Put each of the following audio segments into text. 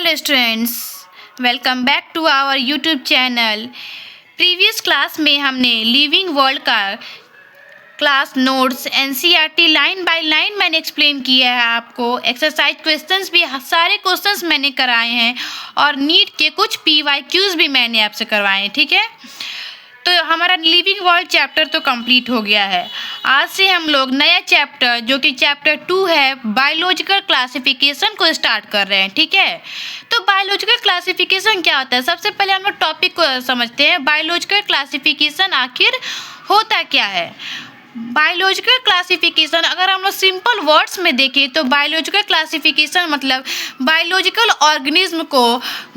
Hello students, welcome back to our YouTube channel. Previous class में हमने living world का class notes NCERT line by line मैंने explain किया है आपको। एक्सरसाइज क्वेश्चंस भी सारे क्वेश्चंस मैंने कराए हैं और नीट के कुछ पीवाईक्यूज भी मैंने आपसे करवाए हैं। ठीक है, तो हमारा लिविंग वर्ल्ड चैप्टर तो कंप्लीट हो गया है। आज से हम लोग नया चैप्टर जो कि चैप्टर 2 है, बायोलॉजिकल क्लासिफिकेशन को स्टार्ट कर रहे हैं। ठीक है, तो बायोलॉजिकल क्लासिफिकेशन क्या होता है? सबसे पहले हम लोग टॉपिक को समझते हैं। बायोलॉजिकल क्लासिफिकेशन आखिर होता क्या है? बायोलॉजिकल क्लासिफिकेशन अगर हम लोग सिंपल वर्ड्स में देखें तो बायोलॉजिकल क्लासिफिकेशन मतलब बायोलॉजिकल ऑर्गेनिज्म को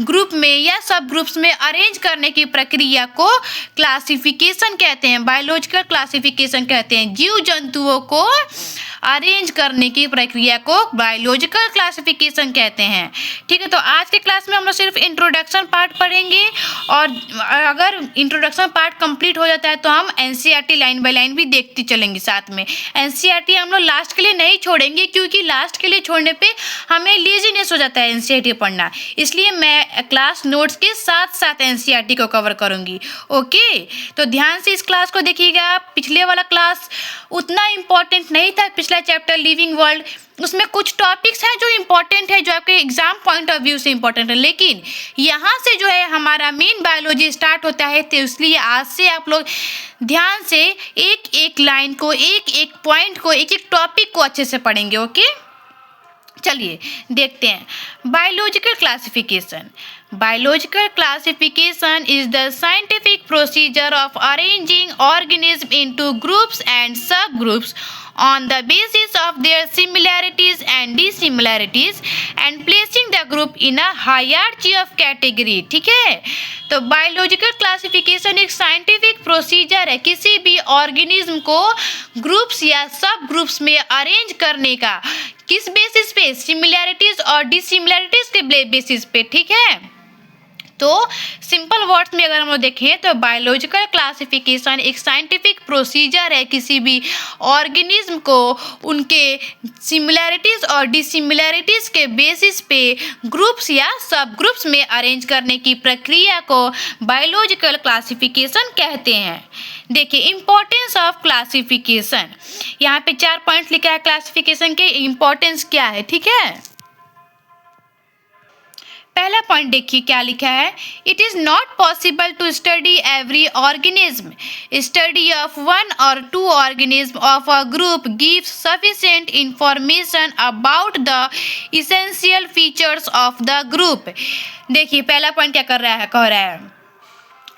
ग्रुप में या सब ग्रुप्स में अरेंज करने की प्रक्रिया को क्लासिफिकेशन कहते हैं। बायोलॉजिकल क्लासिफिकेशन कहते हैं। जीव जंतुओं को अरेंज करने की प्रक्रिया को बायोलॉजिकल क्लासिफिकेशन कहते हैं। ठीक है, तो आज के क्लास में हम लोग सिर्फ इंट्रोडक्शन पार्ट पढ़ेंगे और अगर इंट्रोडक्शन पार्ट कंप्लीट हो जाता है तो हम एनसीईआरटी लाइन बाय लाइन भी देखते चलेंगे साथ में। एनसीईआरटी हम लोग लास्ट के लिए नहीं छोड़ेंगे क्योंकि लास्ट के लिए छोड़ने पे हमें लेजीनेस हो जाता है एनसीईआरटी पढ़ना, इसलिए मैं क्लास नोट्स के साथ साथ एनसीईआरटी को कवर करूँगी। ओके, तो ध्यान से इस क्लास को देखिएगा। पिछले वाला क्लास उतना इम्पोर्टेंट नहीं था, पिछला चैप्टर लिविंग वर्ल्ड, उसमें कुछ टॉपिक्स हैं जो इम्पोर्टेंट है, जो आपके एग्जाम पॉइंट ऑफ व्यू से इम्पोर्टेंट है, लेकिन यहाँ से जो है हमारा मेन बायोलॉजी स्टार्ट होता है। तो इसलिए आज से आप लोग ध्यान से एक एक लाइन को, एक एक पॉइंट को, एक एक टॉपिक को अच्छे से पढ़ेंगे। ओके, चलिए देखते हैं। Biological classification. Biological classification is the scientific procedure of arranging organisms into groups and subgroups on the basis of their similarities and dissimilarities and placing the group in a hierarchy of category। ठीक है, तो biological classification एक scientific procedure है किसी भी organism को groups या सब ग्रुप्स में अरेंज करने का। किस बेसिस पे? सिमिलैरिटीज और डिसिमिलैरिटीज के बेसिस पे। ठीक है, तो सिंपल वर्ड्स में अगर हम लोग देखें तो बायोलॉजिकल क्लासिफिकेशन एक साइंटिफिक प्रोसीजर है किसी भी ऑर्गेनिज्म को उनके सिमिलैरिटीज और डिसिमिलैरिटीज के बेसिस पे ग्रुप्स या सब ग्रुप्स में अरेंज करने की प्रक्रिया को बायोलॉजिकल क्लासिफिकेशन कहते हैं। देखिए, इम्पोर्टेंस ऑफ क्लासिफिकेशन, यहाँ पे 4 पॉइंट लिखा है क्लासिफिकेशन के इम्पोर्टेंस क्या है। ठीक है, पहला पॉइंट देखिए क्या लिखा है। It is not possible to study every organism. Study of 1 or 2 organism of a group gives sufficient information about the essential features of the group. देखिए पहला पॉइंट क्या कह रहा है,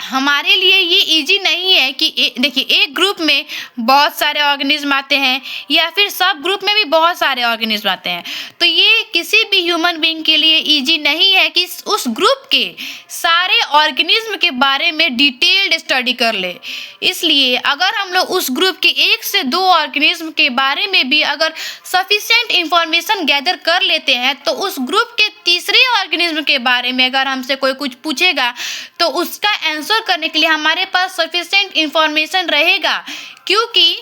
हमारे लिए ये इजी नहीं है कि देखिए एक ग्रुप में बहुत सारे ऑर्गेनिज्म आते हैं या फिर सब ग्रुप में भी बहुत सारे ऑर्गेनिज्म आते हैं, तो ये किसी भी ह्यूमन बीइंग के लिए इजी नहीं है कि उस ग्रुप के सारे ऑर्गेनिज्म के बारे में डिटेल्ड स्टडी कर ले। इसलिए अगर हम लोग उस ग्रुप के 1 से 2 ऑर्गेनिज्म के बारे में भी अगर सफिशिएंट इंफॉर्मेशन गैदर कर लेते हैं तो उस ग्रुप के तीसरे ऑर्गेनिज्म के बारे में अगर हमसे कोई कुछ पूछेगा तो उसका आंसर करने के लिए हमारे पास सफिशिएंट इंफॉर्मेशन रहेगा, क्योंकि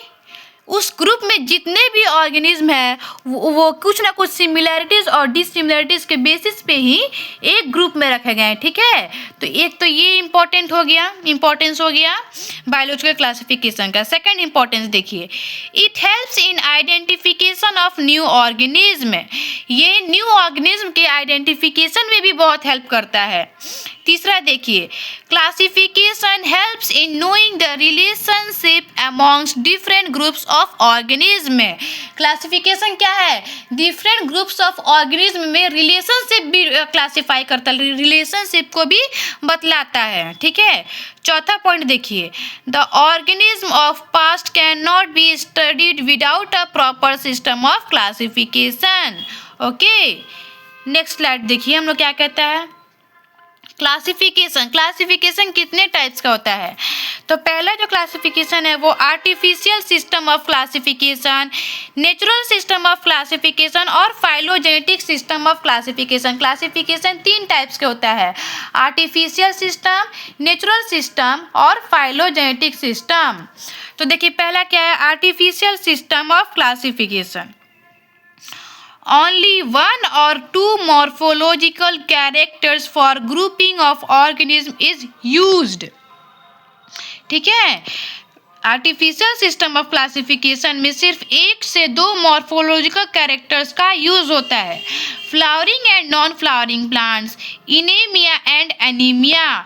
उस ग्रुप में जितने भी ऑर्गेनिज्म हैं वो कुछ ना कुछ सिमिलैरिटीज और डिसिमिलैरिटीज के बेसिस पे ही एक ग्रुप में रखे गए हैं। ठीक है, तो एक तो ये इम्पोर्टेंस हो गया बायोलॉजिकल क्लासिफिकेशन का। सेकंड इम्पोर्टेंस देखिए, it helps in identification of new organism. ये न्यू ऑर्गेनिज्म के आइडेंटिफिकेशन में भी बहुत हेल्प करता है। तीसरा देखिए, classification helps in knowing the relationship amongst different groups of organism. Classification क्या है? डिफरेंट ग्रुप्स ऑफ ऑर्गेनिज्म में रिलेशनशिप भी क्लासिफाई करता है, रिलेशनशिप को भी बतलाता है। ठीक है, चौथा पॉइंट देखिए, the organism of past can not be studied without a proper system of classification. Okay, next slide देखिए, हम लोग क्या कहता है क्लासिफिकेशन कितने टाइप्स का होता है? तो पहला जो क्लासिफिकेशन है वो artificial system of classification, natural system of classification और phylogenetic system of classification. Classification 3 types के होता है, आर्टिफिशियल सिस्टम, नेचुरल सिस्टम और फाइलोजेनेटिक सिस्टम। तो देखिए पहला क्या है, artificial system of classification. only one or two morphological characters for grouping of organism is used. ठीक है, आर्टिफिशियल सिस्टम ऑफ क्लासिफिकेशन में सिर्फ 1 से 2 मॉर्फोलॉजिकल कैरेक्टर्स का यूज होता है. Flowering and non flowering plants, inemia and anaemia.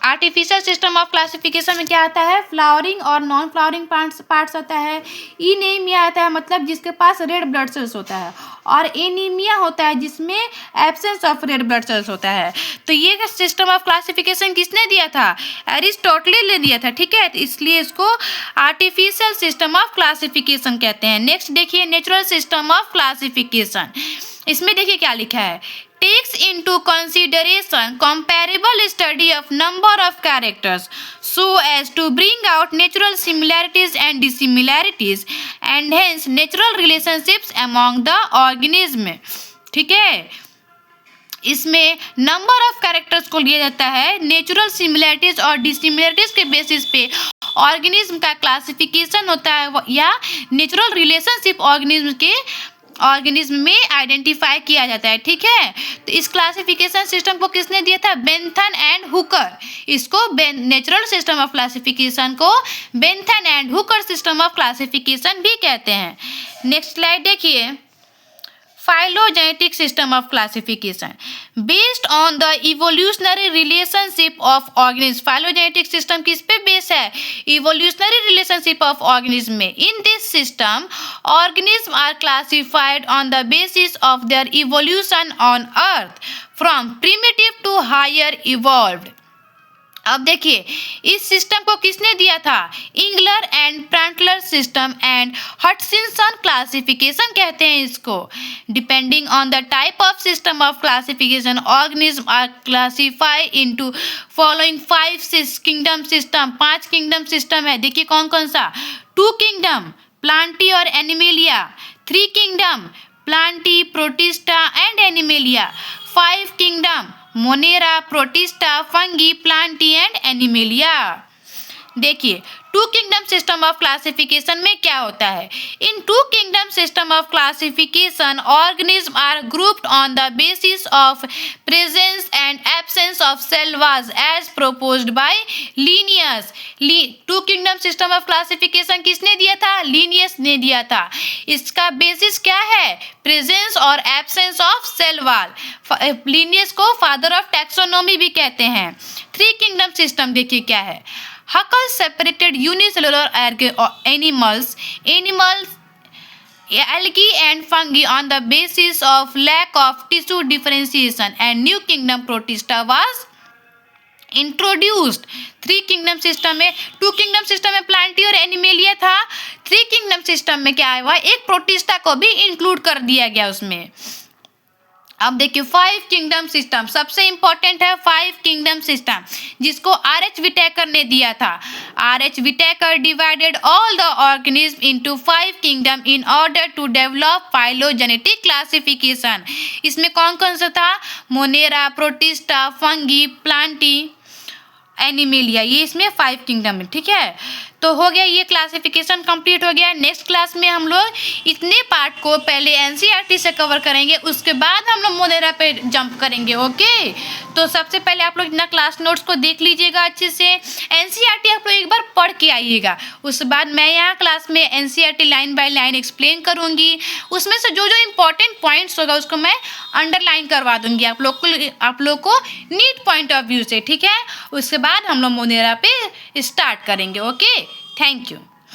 Artificial system of classification में क्या आता है, फ्लावरिंग और नॉन फ्लावरिंग पार्ट्स आता है. इनेमिया आता है मतलब जिसके पास रेड ब्लड सेल्स होता है, और एनीमिया होता है जिसमें absence of red blood cells होता है. तो ये सिस्टम ऑफ क्लासिफिकेशन किसने दिया था, एरिस्टोटल ने दिया था. ठीक है, तो इसलिए इसको आर्टिफिशियल सिस्टम ऑफ क्लासिफिकेशन कहते हैं. नेक्स्ट देखिए, नेचुरल सिस्टम ऑफ क्लासिफिकेशन. इसमें देखिए क्या लिखा है, takes into consideration comparable study of number of characters so as to bring out natural similarities and dissimilarities and hence natural relationships among the organism. ठीक है, इसमें नंबर ऑफ कैरेक्टर्स को लिया जाता है, नेचुरल सिमिलैरिटीज और डिसिमिलैरिटीज के basis पे ऑर्गेनिज्म का क्लासिफिकेशन होता है या नेचुरल रिलेशनशिप ऑर्गेनिज्म में आइडेंटिफाई किया जाता है. ठीक है, तो इस क्लासिफिकेशन सिस्टम को किसने दिया था, बेंथन एंड हुकर. इसको नेचुरल सिस्टम ऑफ क्लासिफिकेशन को Bentham and Hooker system of classification भी कहते हैं. नेक्स्ट स्लाइड देखिए, phylogenetic system of classification based on the evolutionary relationship of organisms. phylogenetic system किस पे बेस है, evolutionary relationship of organism में. in this system organisms are classified on the basis of their evolution on earth from primitive to higher evolved. अब देखिए, इस system को किसने दिया था, Engler and Prantl system and Hutchinson classification कहते हैं इसको. Depending on the type of system of classification organism are classified into following 5 kingdom system. 5 kingdom system है, देखिए कौन कौन सा, 2 किंगडम प्लांटी और Animalia, 3 kingdom Plantae Protista and Animalia, 5 kingdom Monera Protista Fungi Plantae and Animalia. देखिए, 2 kingdom system of classification में क्या होता है, इन 2 kingdom system of classification organism are grouped on the basis of presence and absence of cell wall as proposed by Linnaeus. 2 kingdom system of classification किसने दिया था, Linnaeus ने दिया था. इसका बेसिस क्या है, प्रेजेंस और absence of cell wall. Linnaeus को फादर ऑफ टैक्सोनॉमी भी कहते हैं. 3 किंगडम सिस्टम देखिए क्या है, Huckel separated unicellular animals, algae and fungi on the basis of lack of tissue differentiation and new kingdom protista was introduced. 3 kingdom system में, 2 kingdom system में Plantae और animalia था. 3 किंगडम सिस्टम में क्या हुआ, एक प्रोटिस्टा को भी इंक्लूड कर दिया गया उसमें. अब देखिए 5 किंगडम सिस्टम, सबसे इंपॉर्टेंट है 5 किंगडम सिस्टम, जिसको आर.एच. विटेकर ने दिया था. R H. Whittaker divided all the organism into 5 kingdom in order to develop phylogenetic classification. इसमें कौन कौन सा था, Monera Protista Fungi Plantae Animalia, ये इसमें 5 किंगडम है. ठीक है, तो हो गया, ये क्लासिफिकेशन कंप्लीट हो गया. नेक्स्ट क्लास में हम लोग इतने पार्ट को पहले एनसीईआरटी से कवर करेंगे, उसके बाद हम लोग मोनेरा पे जंप करेंगे. ओके, तो सबसे पहले आप लोग इतना क्लास नोट्स को देख लीजिएगा अच्छे से. एनसीईआरटी आप लोग एक बार पढ़ के आइएगा, उसके बाद मैं यहाँ क्लास में NCERT line by line explain करूँगी. उसमें से जो जो इम्पोर्टेंट पॉइंट्स होगा उसको मैं अंडरलाइन करवा दूंगी आप लोग को नीट पॉइंट ऑफ व्यू से. ठीक है, उसके बाद हम लोग मोनेरा पे स्टार्ट करेंगे. Okay, thank you.